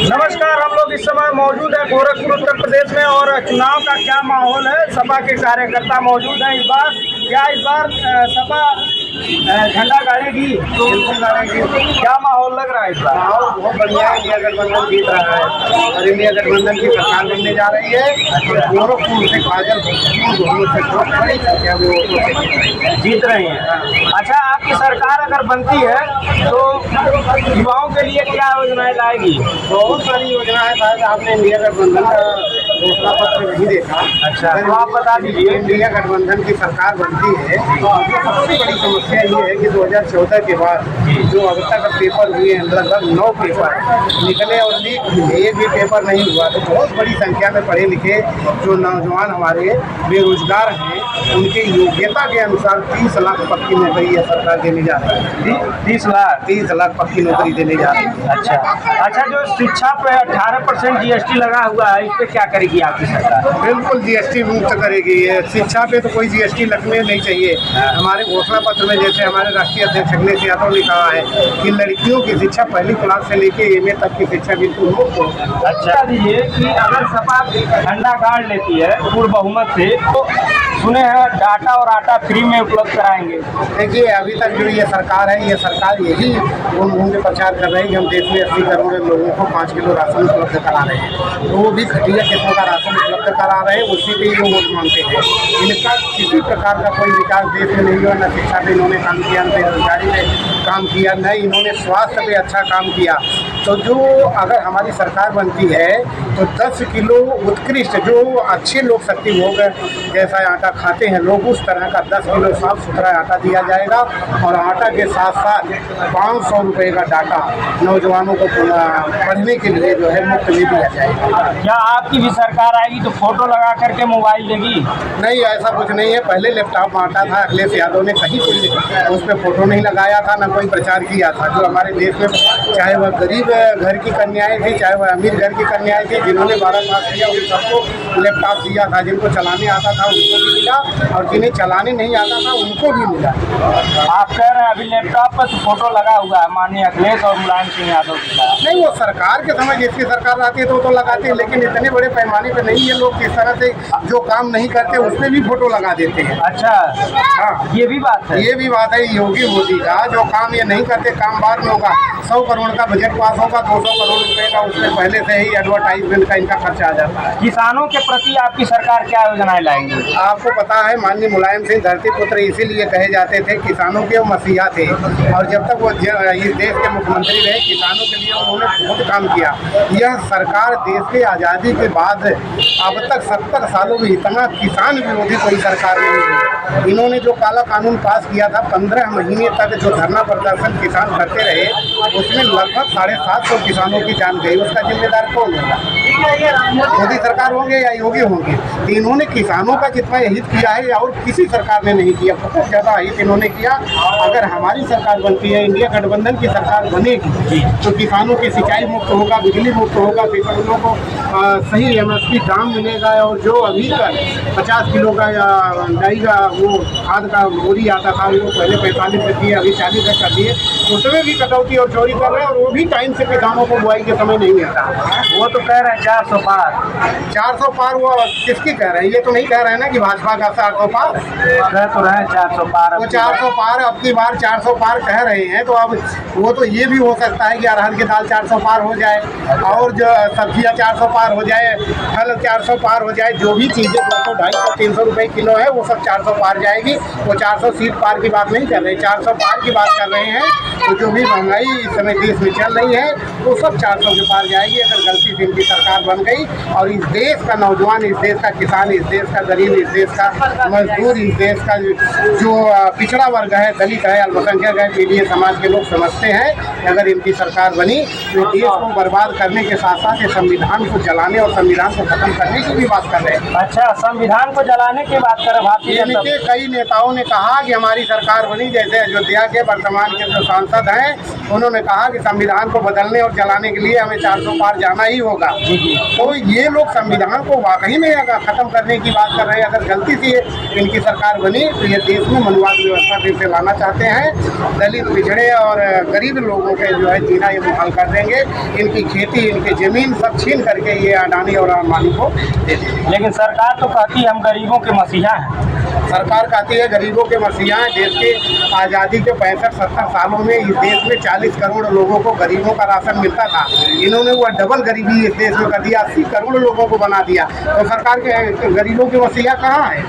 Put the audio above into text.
नमस्कार। हम लोग इस समय मौजूद है गोरखपुर उत्तर प्रदेश में और चुनाव का क्या माहौल है। सपा के कार्यकर्ता मौजूद हैं। इस बार सपा झंडा गाड़ेगी तो क्या माहौल लग रहा है इस बार? माहौल बहुत बढ़िया है। इंडिया गठबंधन जीत रहा है और इंडिया गठबंधन की सरकार बनने जा रही है। गोरखपुर से काजल बहुमत से बड़ी संख्या में वो जीत रहे हैं। अच्छा, आपकी सरकार अगर बनती है तो युवाओं के लिए क्या योजनाएं लाएगी? बहुत सारी योजनाएं। शायद आपने इंडिया गठबंधन का घोषणा पत्र नहीं देखा। अच्छा, तो आप बता दीजिए। इंडिया गठबंधन की सरकार बनती है तो सबसे बड़ी समस्या ये है कि 2014 के बाद जो अब तक पेपर हुए हैं, लगभग 9 पेपर निकले और लीक हुए, एक भी पेपर नहीं हुआ। तो बहुत बड़ी संख्या में पढ़े लिखे जो नौजवान हमारे बेरोजगार हैं, उनके योग्यता के अनुसार 30 लाख पक्की नौकरी सरकार देने जा रही है। 30 लाख पक्की नौकरी देने जा रही है। अच्छा, जो शिक्षा पे 18% GST लगा हुआ है, इस पे क्या करेगी आपकी सरकार? बिल्कुल GST मुक्त करेगी। ये शिक्षा पे तो कोई GST लगने नहीं चाहिए। हमारे घोषणा पत्र में जैसे हमारे राष्ट्रीय अध्यक्ष अखिलेश यादव ने कहा है कि लड़कियों की शिक्षा पहली क्लास से लेके MA तक की शिक्षा बिल्कुल मुफ्त हो। अच्छा दीजिए कि अगर सपा झंडा गाड़ लेती है पूर्ण बहुमत से तो सुने हैं डाटा और आटा फ्री में उपलब्ध कराएंगे। देखिए, अभी तक जो ये सरकार है, ये सरकार यही घूम के प्रचार कर रही है कि हम देश में 80 करोड़ लोगों को 5 किलो राशन उपलब्ध करा रहे हैं। तो वो भी घटिया किस्म का राशन उपलब्ध करा रहे हैं, उसी पे ये वोट मांगते हैं। इनका किसी प्रकार का कोई विकास देश में नहीं हुआ। न शिक्षा पे इन्होंने काम किया, न बेरोजगारी में काम किया, न इन्होंने स्वास्थ्य पे अच्छा काम किया। तो जो अगर हमारी सरकार बनती है तो 10 किलो उत्कृष्ट जो अच्छे लोग शक्ति भोग जैसा आटा खाते हैं लोग, उस तरह का 10 किलो साफ सुथरा आटा दिया जाएगा। और आटा के साथ साथ 500 रुपये का डाटा नौजवानों को पढ़ने के लिए जो है मुफ्त में दिया जाएगा। क्या आपकी भी सरकार आएगी तो फोटो लगा करके मोबाइल देगी? नहीं, ऐसा कुछ नहीं है। पहले लैपटॉप बांटा था अखिलेश यादव ने, कहीं कोई उस पर फोटो नहीं लगाया था, ना कोई प्रचार किया था। जो हमारे देश में चाहे वह गरीब घर की कन्याएं थी, चाहे वह अमीर घर की कन्याएं थी, जिन्होंने 12 पास किया उन सबको लैपटॉप दिया था। जिनको चलाने आता था उनको भी मिला और जिन्हें चलाने नहीं आता था उनको भी मिला। आप कह रहे हैं अभी लैपटॉप पर तो फोटो लगा हुआ है माननीय अखिलेश और मुलायम सिंह यादव की तरह। नहीं, वो सरकार के समय जिसकी सरकार आती है तो लगाते हैं, लेकिन इतने बड़े पैमाने पे नहीं। ये लोग किस तरह से जो काम नहीं करते उस पर भी फोटो लगा देते हैं। अच्छा, हाँ, ये भी बात है। ये भी बात है योगी मोदी का। जो काम ये नहीं करते, काम बाद में होगा। 100 करोड़ का बजट पास होगा, 200 करोड़ रुपए का उसमें पहले से ही एडवर्टाइजमेंट का इनका खर्चा आ जाता है। किसानों के प्रति आपकी सरकार क्या योजनाएं लाएंगी? आपको पता है माननीय मुलायम सिंह धरती पुत्र इसीलिए कहे जाते थे, किसानों के वो मसीहा थे। और जब तक वो इस देश के मुख्यमंत्री रहे, किसानों के लिए उन्होंने बहुत काम किया। यह सरकार देश के आज़ादी के बाद अब तक 70 सालों में इतना किसान विरोधी कोई सरकार नहीं हुई। इन्होंने जो काला कानून पास किया था, 15 महीने तक जो धरना प्रदर्शन किसान करते रहे, उसमें लगभग 750 किसानों की जान गई। उसका जिम्मेदार कौन होगा? मोदी सरकार होंगे या योगी होंगे? तो इन्होंने किसानों का जितना हित किया है और किसी सरकार ने नहीं किया, बहुत ज़्यादा हित इन्होंने किया। अगर हमारी सरकार बनती है, इंडिया गठबंधन की सरकार बनेगी, तो किसानों की सिंचाई मुक्त होगा, बिजली मुक्त होगा, किसानों को सही MSP दाम मिलेगा। और जो अभी तक 50 किलो का या डाई का वो खाद का बोरी आता था, वो पहले 45 रुपये, अभी 40 रुपये कर दिए। उसमें भी कटौती और चोरी कर रहे हैं और वो भी टाइम से किसानों को बुआई के समय नहीं मिलता। वो तो कह रहे हैं 400 पार। 400 पार वो किसकी कह रहे हैं? ये तो नहीं कह रहे हैं ना कि भाजपा का 400 पार। कह तो रहे हैं 400 पार। वो 400 पार अब की बार 400 पार कह रहे हैं, तो अब वो तो ये भी हो सकता है कि अरहर की दाल 400 पार हो जाए और जो सब्जियां 400 पार हो जाए, फल 400 पार हो जाए। जो भी चीज़ें 200, 250, 300 रुपये किलो है, वो सब 400 पार जाएगी। वो 400 सीट पार की बात नहीं कर रहे, 400 पार की बात कर रहे हैं। तो जो भी महंगाई इस समय देश में चल रही है, वो सब 400 के पार जाएगी अगर गलती से इनकी सरकार बन गई। और इस देश का नौजवान, इस देश का किसान, इस देश का गरीब, इस देश का मजदूर, इस देश का जो पिछड़ा वर्ग है, दलित है, अल्पसंख्यक है, पीड़ित समाज के लोग समझते हैं कि अगर इनकी सरकार बनी तो देश को बर्बाद करने के साथ साथ संविधान को जलाने और संविधान को खत्म करने की भी बात कर रहे हैं। अच्छा, संविधान को जलाने की बात कर भारतीय कई नेताओं ने कहा कि हमारी सरकार बनी, जैसे अयोध्या के वर्तमान के जो सांसद हैं, उन्होंने कहा कि संविधान को बदलने और चलाने के लिए हमें 400 पार जाना ही होगा। तो ये लोग संविधान को वाकई में अगर खत्म करने की बात कर रहे हैं, अगर गलती से इनकी सरकार बनी तो ये देश में मनुवाद व्यवस्था फिर से लाना चाहते हैं। दलित, पिछड़े और गरीब लोगों के जो है जीना ये मुहाल कर देंगे। इनकी खेती, इनकी ज़मीन सब छीन करके ये अडानी और अंबानी को दे देंगे। लेकिन सरकार तो कहती है हम गरीबों के मसीहा हैं। सरकार कहती है गरीबों के मसीहा हैं। देश के आज़ादी के 65-70 सालों में इस देश में 40 करोड़ लोगों को गरीबों का राशन मिलता था। इन्होंने वो डबल गरीबी इस देश में कर दिया, 80 करोड़ लोगों को बना दिया। तो सरकार के गरीबों के मसीहा कहाँ है?